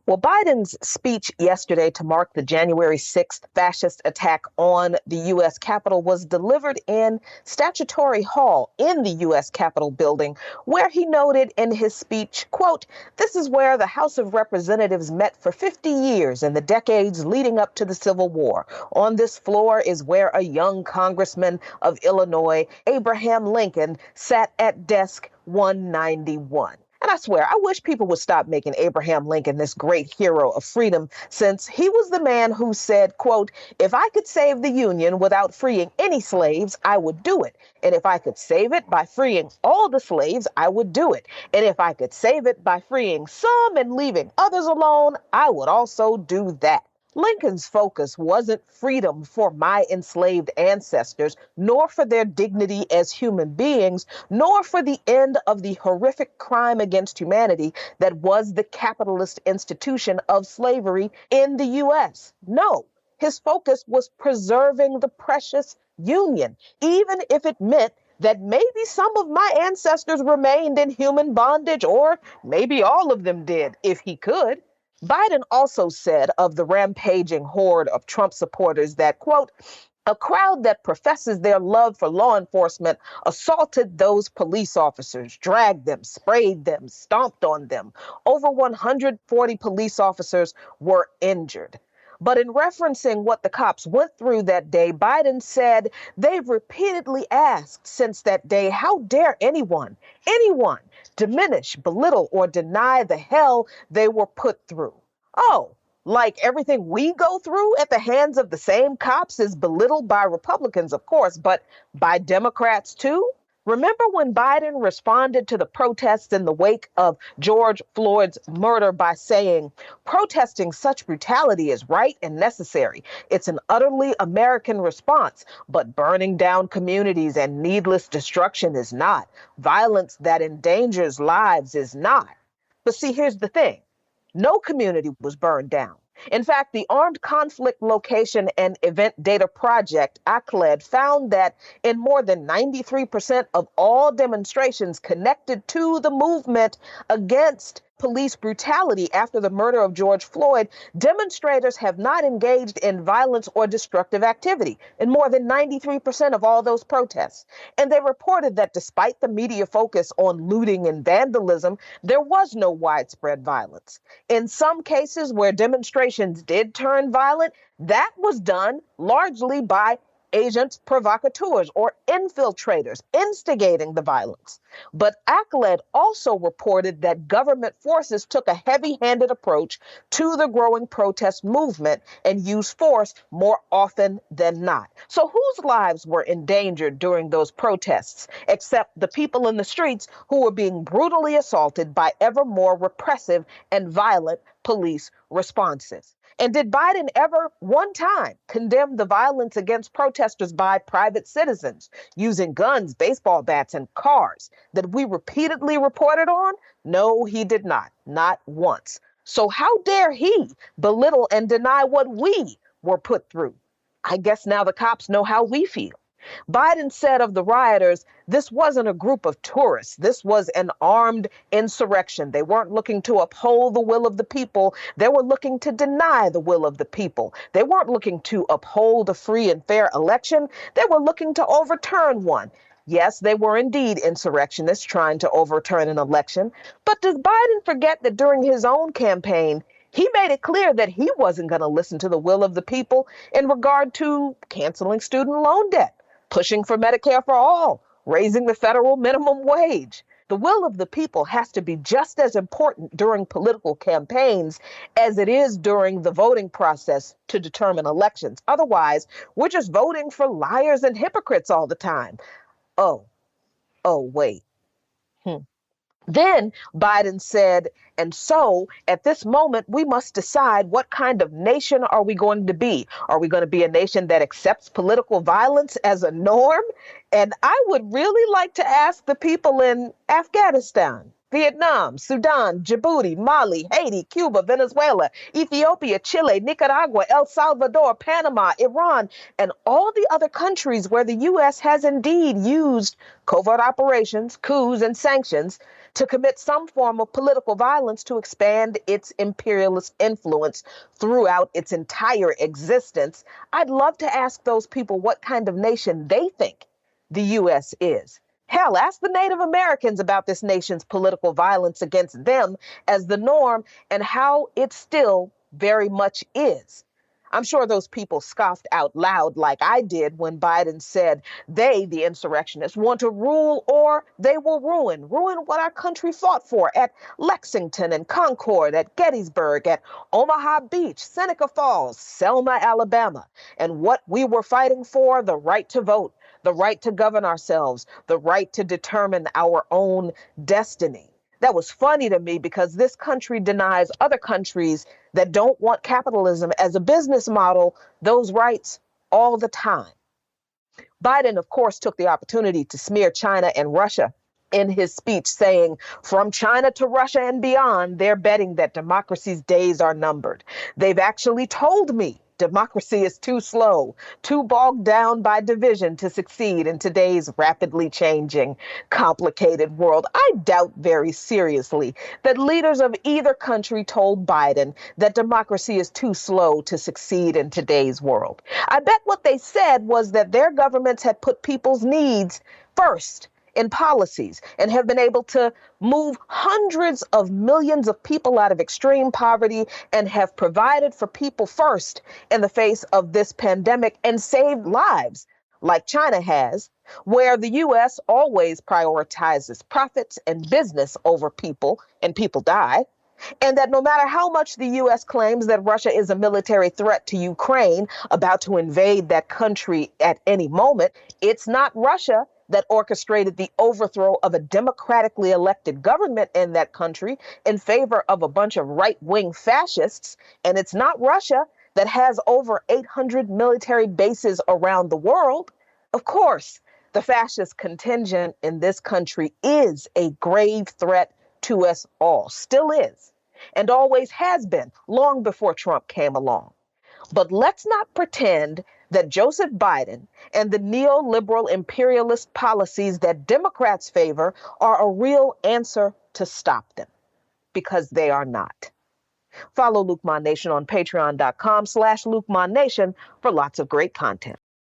Well, Biden's speech yesterday to mark the January 6th fascist attack on the U.S. Capitol was delivered in Statutory Hall in the U.S. Capitol building, where he noted in his speech, quote, "This is where the House of Representatives met for 50 years in the decades leading up to the Civil War. On this floor is where a young congressman of Illinois, Abraham Lincoln, sat at desk 191. And I swear, I wish people would stop making Abraham Lincoln this great hero of freedom, since he was the man who said, quote, "If I could save the Union without freeing any slaves, I would do it. And if I could save it by freeing all the slaves, I would do it. And if I could save it by freeing some and leaving others alone, I would also do that." Lincoln's focus wasn't freedom for my enslaved ancestors, nor for their dignity as human beings, nor for the end of the horrific crime against humanity that was the capitalist institution of slavery in the U.S. No, his focus was preserving the precious Union, even if it meant that maybe some of my ancestors remained in human bondage, or maybe all of them did, if he could. Biden also said of the rampaging horde of Trump supporters that, quote, "A crowd that professes their love for law enforcement assaulted those police officers, dragged them, sprayed them, stomped on them. Over 140 police officers were injured." But in referencing what the cops went through that day, Biden said they've repeatedly asked since that day, how dare anyone, diminish, belittle, or deny the hell they were put through. Oh, like everything we go through at the hands of the same cops is belittled by Republicans, of course, but by Democrats too? Remember when Biden responded to the protests in the wake of George Floyd's murder by saying, "Protesting such brutality is right and necessary. It's an utterly American response, but burning down communities and needless destruction is not. Violence that endangers lives is not." But see, here's the thing. No community was burned down. In fact, the Armed Conflict Location and Event Data Project, ACLED, found that in more than 93% of all demonstrations connected to the movement against police brutality after the murder of George Floyd, demonstrators have not engaged in violence or destructive activity in more than 93% of all those protests. And they reported that despite the media focus on looting and vandalism, there was no widespread violence. In some cases where demonstrations did turn violent, that was done largely by agents provocateurs or infiltrators instigating the violence. But ACLED also reported that government forces took a heavy-handed approach to the growing protest movement and used force more often than not. So whose lives were endangered during those protests, except the people in the streets who were being brutally assaulted by ever more repressive and violent police responses? And did Biden ever, one time, condemn the violence against protesters by private citizens using guns, baseball bats, and cars that we repeatedly reported on? No, he did not once. So how dare he belittle and deny what we were put through? I guess now the cops know how we feel. Biden said of the rioters, this wasn't a group of tourists. This was an armed insurrection. They weren't looking to uphold the will of the people. They were looking to deny the will of the people. They weren't looking to uphold a free and fair election. They were looking to overturn one. Yes, they were indeed insurrectionists trying to overturn an election. But does Biden forget that during his own campaign, he made it clear that he wasn't going to listen to the will of the people in regard to canceling student loan debt, pushing for Medicare for all, raising the federal minimum wage? The will of the people has to be just as important during political campaigns as it is during the voting process to determine elections. Otherwise, we're just voting for liars and hypocrites all the time. Oh, wait. Then Biden said, and so at this moment, we must decide what kind of nation are we going to be? Are we going to be a nation that accepts political violence as a norm? And I would really like to ask the people in Afghanistan, Vietnam, Sudan, Djibouti, Mali, Haiti, Cuba, Venezuela, Ethiopia, Chile, Nicaragua, El Salvador, Panama, Iran, and all the other countries where the U.S. has indeed used covert operations, coups, and sanctions to commit some form of political violence to expand its imperialist influence throughout its entire existence, I'd love to ask those people what kind of nation they think the U.S. is. Hell, ask the Native Americans about this nation's political violence against them as the norm and how it still very much is. I'm sure those people scoffed out loud like I did when Biden said they, the insurrectionists, want to rule or they will ruin what our country fought for at Lexington and Concord, at Gettysburg, at Omaha Beach, Seneca Falls, Selma, Alabama, and what we were fighting for, the right to vote, the right to govern ourselves, the right to determine our own destiny. That was funny to me because this country denies other countries that don't want capitalism as a business model those rights all the time. Biden, of course, took the opportunity to smear China and Russia in his speech, saying, from China to Russia and beyond, they're betting that democracy's days are numbered. They've actually told me democracy is too slow, too bogged down by division to succeed in today's rapidly changing, complicated world. I doubt very seriously that leaders of either country told Biden that democracy is too slow to succeed in today's world. I bet what they said was that their governments had put people's needs first in policies and have been able to move hundreds of millions of people out of extreme poverty and have provided for people first in the face of this pandemic and saved lives, like China has, where the U.S. always prioritizes profits and business over people, and people die. And that no matter how much the U.S. claims that Russia is a military threat to Ukraine, about to invade that country at any moment, it's not Russia that orchestrated the overthrow of a democratically elected government in that country in favor of a bunch of right-wing fascists. And it's not Russia that has over 800 military bases around the world. Of course, the fascist contingent in this country is a grave threat to us all, still is, and always has been, long before Trump came along. But let's not pretend that Joseph Biden and the neoliberal imperialist policies that Democrats favor are a real answer to stop them, because they are not. Follow Luke Mon Nation on patreon.com/LukeMonNation for lots of great content.